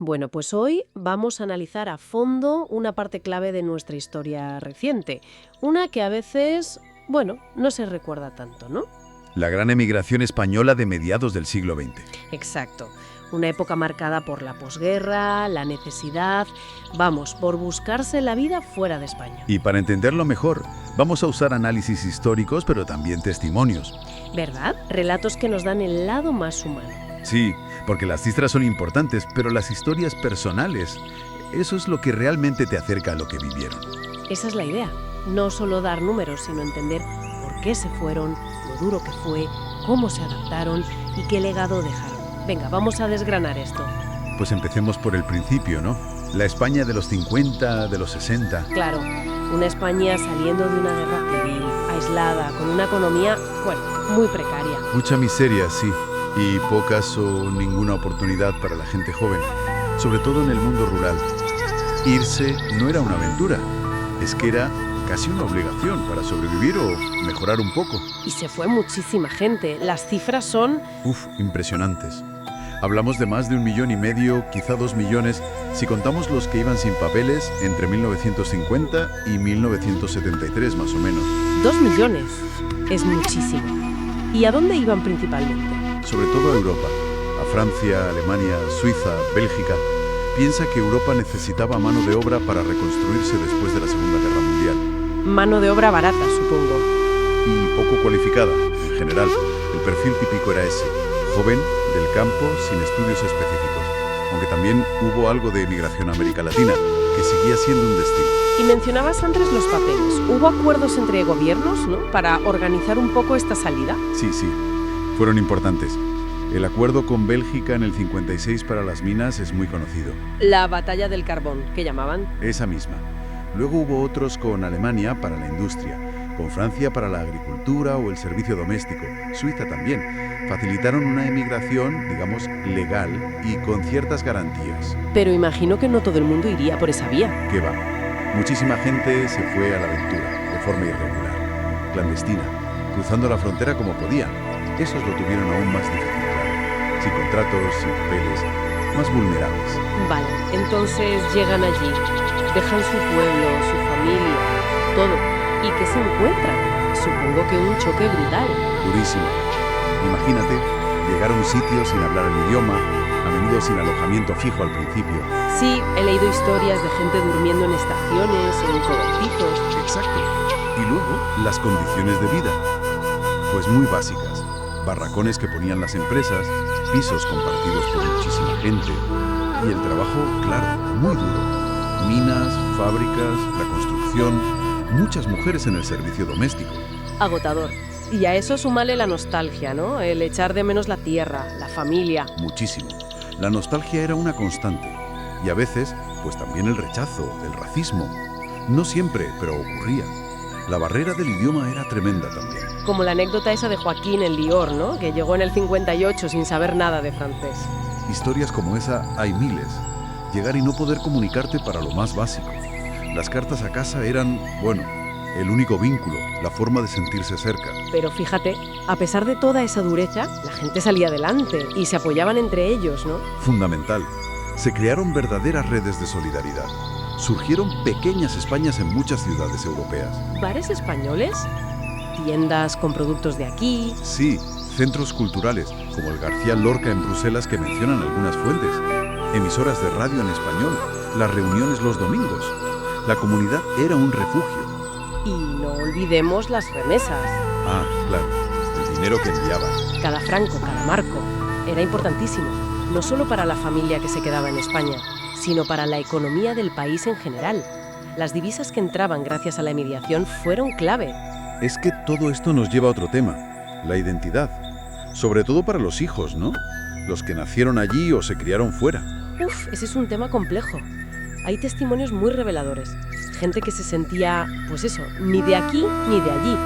Bueno, pues hoy vamos a analizar a fondo una parte clave de nuestra historia reciente, una que a veces, bueno, no se recuerda tanto, ¿no? La gran emigración española de mediados del siglo XX. Exacto, una época marcada por la posguerra, la necesidad, vamos, por buscarse la vida fuera de España. Y para entenderlo mejor, vamos a usar análisis históricos, pero también testimonios. ¿Verdad? Relatos que nos dan el lado más humano. Sí, porque las cifras son importantes, pero las historias personales, eso es lo que realmente te acerca a lo que vivieron. Esa es la idea, no solo dar números, sino entender por qué se fueron, lo duro que fue, cómo se adaptaron y qué legado dejaron. Venga, vamos a desgranar esto. Pues empecemos por el principio, ¿no? La España de los 50, de los 60. Claro, una España saliendo de una guerra civil, aislada, con una economía, bueno, muy precaria. Mucha miseria, sí, y pocas o ninguna oportunidad para la gente joven, sobre todo en el mundo rural. Irse no era una aventura, es que era casi una obligación para sobrevivir o mejorar un poco. Y se fue muchísima gente, las cifras son... Impresionantes. Hablamos de más de 1,5 millones, quizá 2 millones, si contamos los que iban sin papeles entre 1950 y 1973 más o menos. 2 millones, es muchísimo. ¿Y a dónde iban principalmente? Sobre todo a Europa, a Francia, Alemania, Suiza, Bélgica. Piensa que Europa necesitaba mano de obra para reconstruirse después de la Segunda Guerra Mundial. Mano de obra barata, supongo. Y poco cualificada, en general. El perfil típico era ese, joven, del campo, sin estudios específicos. Aunque también hubo algo de emigración a América Latina, que seguía siendo un destino. Y mencionabas antes los papeles. ¿Hubo acuerdos entre gobiernos, ¿no?, para organizar un poco esta salida? Sí, fueron importantes. El acuerdo con Bélgica en el 56 para las minas es muy conocido. La batalla del carbón, que llamaban. Esa misma. Luego hubo otros con Alemania para la industria, con Francia para la agricultura o el servicio doméstico, Suiza también. Facilitaron una emigración, digamos, legal y con ciertas garantías. Pero imagino que no todo el mundo iría por esa vía. ¿Qué va? Muchísima gente se fue a la aventura, de forma irregular, clandestina, cruzando la frontera como podían. Esos lo tuvieron aún más difícil, claro. Sin contratos, sin papeles, más vulnerables. Vale, entonces llegan allí, dejan su pueblo, su familia, todo. ¿Y qué se encuentran? Supongo que un choque brutal. Durísimo. Imagínate llegar a un sitio sin hablar el idioma, a menudo sin alojamiento fijo al principio. Sí, he leído historias de gente durmiendo en estaciones, en cobertizos. Exacto. Y luego, las condiciones de vida. Pues muy básicas. Barracones que ponían las empresas, pisos compartidos por muchísima gente. Y el trabajo, claro, muy duro. Minas, fábricas, la construcción, muchas mujeres en el servicio doméstico. Agotador. Y a eso súmale la nostalgia, ¿no? El echar de menos la tierra, la familia. Muchísimo. La nostalgia era una constante. Y a veces, pues también el rechazo, el racismo. No siempre, pero ocurría. La barrera del idioma era tremenda también. Como la anécdota esa de Joaquín en Lior, ¿no?, que llegó en el 58 sin saber nada de francés. Historias como esa hay miles. Llegar y no poder comunicarte para lo más básico. Las cartas a casa eran, bueno, el único vínculo, la forma de sentirse cerca. Pero fíjate, a pesar de toda esa dureza, la gente salía adelante y se apoyaban entre ellos, ¿no? Fundamental. Se crearon verdaderas redes de solidaridad. Surgieron pequeñas Españas en muchas ciudades europeas. ¿Bares españoles? ¿Tiendas con productos de aquí? Sí, centros culturales, como el García Lorca en Bruselas que mencionan algunas fuentes. Emisoras de radio en español, las reuniones los domingos. La comunidad era un refugio. Y no olvidemos las remesas. Ah, claro, el dinero que enviaban. Cada franco, cada marco, era importantísimo. No solo para la familia que se quedaba en España, sino para la economía del país en general. Las divisas que entraban gracias a la emigración fueron clave. Es que todo esto nos lleva a otro tema, la identidad. Sobre todo para los hijos, ¿no? Los que nacieron allí o se criaron fuera. Ese es un tema complejo. Hay testimonios muy reveladores. Gente que se sentía, pues eso, ni de aquí ni de allí.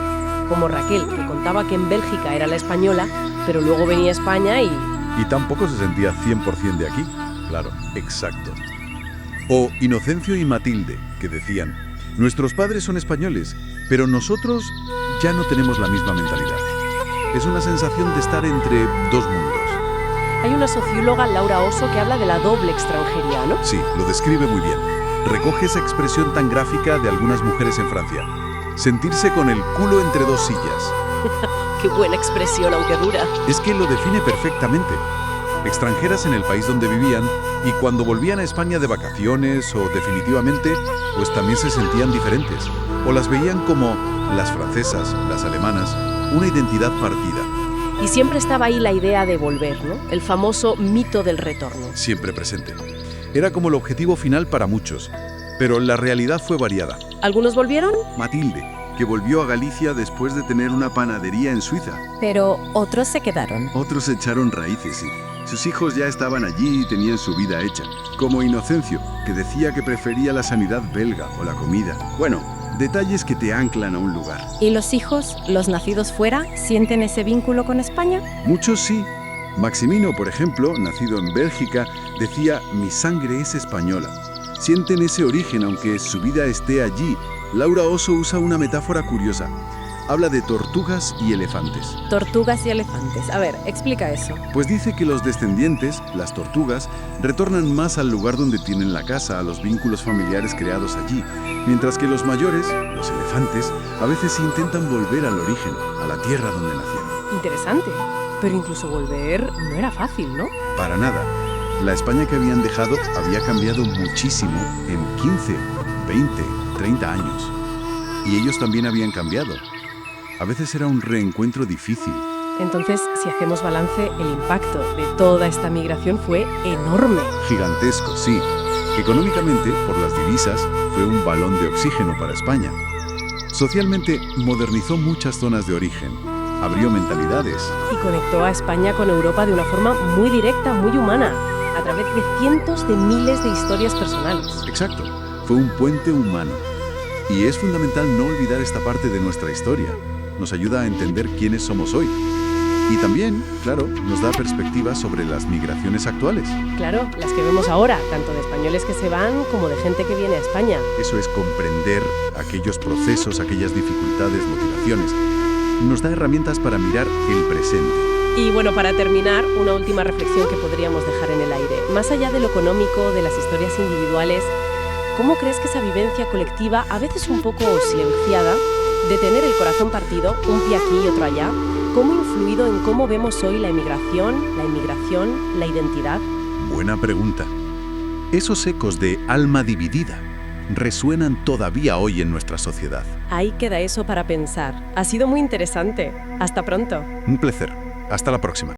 Como Raquel, que contaba que en Bélgica era la española, pero luego venía a España y tampoco se sentía 100% de aquí. Claro, exacto. O Inocencio y Matilde, que decían, nuestros padres son españoles, pero nosotros ya no tenemos la misma mentalidad. Es una sensación de estar entre dos mundos. Hay una socióloga, Laura Oso, que habla de la doble extranjería, ¿no? Sí, lo describe muy bien. Recoge esa expresión tan gráfica de algunas mujeres en Francia. Sentirse con el culo entre dos sillas. Qué buena expresión, aunque dura. Es que lo define perfectamente. Extranjeras en el país donde vivían y cuando volvían a España de vacaciones o definitivamente, pues también se sentían diferentes. O las veían como las francesas, las alemanas, una identidad partida. Y siempre estaba ahí la idea de volver, ¿no? El famoso mito del retorno. Siempre presente. Era como el objetivo final para muchos, pero la realidad fue variada. ¿Algunos volvieron? Matilde, que volvió a Galicia después de tener una panadería en Suiza. Pero otros se quedaron. Otros echaron raíces, sí. Sus hijos ya estaban allí y tenían su vida hecha. Como Inocencio, que decía que prefería la sanidad belga o la comida. Bueno, detalles que te anclan a un lugar. ¿Y los hijos, los nacidos fuera, sienten ese vínculo con España? Muchos sí. Maximino, por ejemplo, nacido en Bélgica, decía: mi sangre es española. Sienten ese origen aunque su vida esté allí. Laura Oso usa una metáfora curiosa. Habla de tortugas y elefantes. Tortugas y elefantes. A ver, explica eso. Pues dice que los descendientes, las tortugas, retornan más al lugar donde tienen la casa, a los vínculos familiares creados allí, mientras que los mayores, los elefantes, a veces intentan volver al origen, a la tierra donde nacieron. Interesante. Pero incluso volver no era fácil, ¿no? Para nada. La España que habían dejado había cambiado muchísimo en 15, 20, 30 años. Y ellos también habían cambiado. A veces era un reencuentro difícil. Entonces, si hacemos balance, el impacto de toda esta migración fue enorme. Gigantesco, sí. Económicamente, por las divisas, fue un balón de oxígeno para España. Socialmente, modernizó muchas zonas de origen. Abrió mentalidades. Y conectó a España con Europa de una forma muy directa, muy humana, a través de cientos de miles de historias personales. Exacto. Fue un puente humano. Y es fundamental no olvidar esta parte de nuestra historia. Nos ayuda a entender quiénes somos hoy. Y también, claro, nos da perspectivas sobre las migraciones actuales. Claro, las que vemos ahora, tanto de españoles que se van como de gente que viene a España. Eso es comprender aquellos procesos, aquellas dificultades, motivaciones. Nos da herramientas para mirar el presente. Y bueno, para terminar, una última reflexión que podríamos dejar en el aire. Más allá de lo económico, de las historias individuales, ¿cómo crees que esa vivencia colectiva, a veces un poco silenciada, de tener el corazón partido, un pie aquí y otro allá, cómo ha influido en cómo vemos hoy la emigración, la identidad? Buena pregunta. Esos ecos de alma dividida resuenan todavía hoy en nuestra sociedad. Ahí queda eso para pensar. Ha sido muy interesante. Hasta pronto. Un placer. Hasta la próxima.